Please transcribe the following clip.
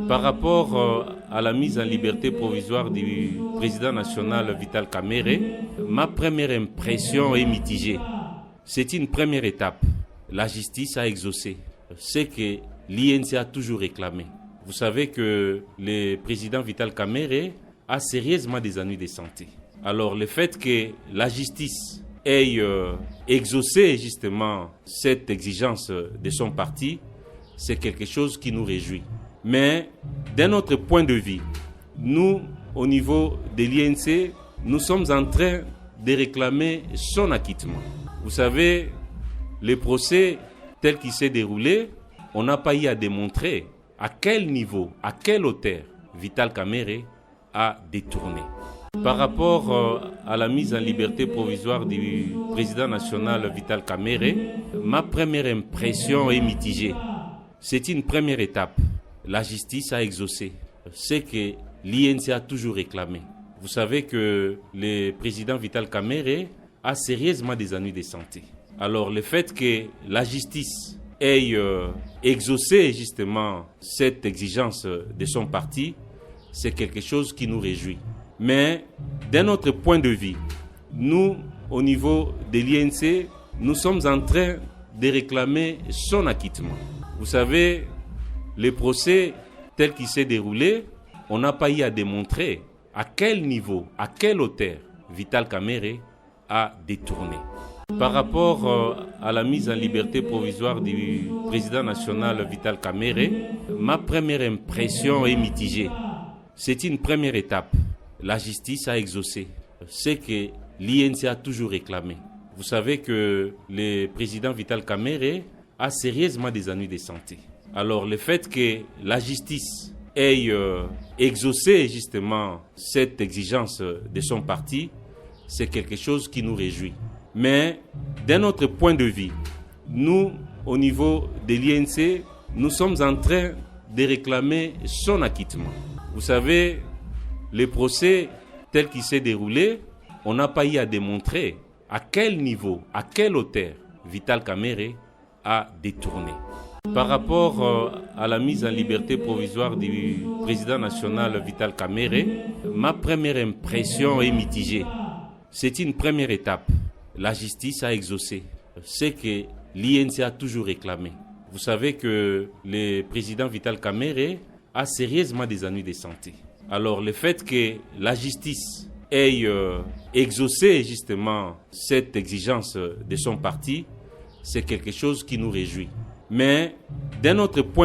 Par rapport à la mise en liberté provisoire du président national Vital Kamerhe, ma première impression est mitigée. C'est une première étape. La justice a exaucé ce que l'INC a toujours réclamé. Vous savez que le président Vital Kamerhe a sérieusement des ennuis de santé. Alors le fait que la justice ait exaucé justement cette exigence de son parti, c'est quelque chose qui nous réjouit. Mais d'un autre point de vue, nous, au niveau de l'INC, nous sommes en train de réclamer son acquittement. Vous savez, le procès tel qu'il s'est déroulé, on n'a pas eu à démontrer à quel niveau, à quelle hauteur Vital Kamerhe a détourné. Par rapport à la mise en liberté provisoire du président national Vital Kamerhe, ma première impression est mitigée. C'est une première étape. La justice a exaucé ce que l'INC a toujours réclamé. Vous savez que le président Vital Kamerhe a sérieusement des ennuis de santé. Alors le fait que la justice ait exaucé justement cette exigence de son parti, c'est quelque chose qui nous réjouit. Mais d'un autre point de vue, nous, au niveau de l'INC, nous sommes en train de réclamer son acquittement. Vous savez, le procès tel qu'il s'est déroulé, on n'a pas eu à démontrer à quel niveau, à quelle hauteur Vital Kamerhe a détourné. Par rapport à la mise en liberté provisoire du président national Vital Kamerhe, ma première impression est mitigée. C'est une première étape. La justice a exaucé ce que l'INC a toujours réclamé. Vous savez que le président Vital Kamerhe a sérieusement des ennuis de santé. Alors le fait que la justice ait exaucé justement cette exigence de son parti, c'est quelque chose qui nous réjouit. Mais d'un autre point de vue, nous, au niveau de l'INC, nous sommes en train de réclamer son acquittement. Vous savez, le procès tel qu'il s'est déroulé, on n'a pas eu à démontrer à quel niveau, à quelle hauteur Vital Kamerhe a détourné. Par rapport à la mise en liberté provisoire du président national Vital Kamerhe, ma première impression est mitigée. C'est une première étape. La justice a exaucé ce que l'INC a toujours réclamé. Vous savez que le président Vital Kamerhe a sérieusement des ennuis de santé. Alors le fait que la justice ait exaucé justement cette exigence de son parti, c'est quelque chose qui nous réjouit. Mais d'un autre point de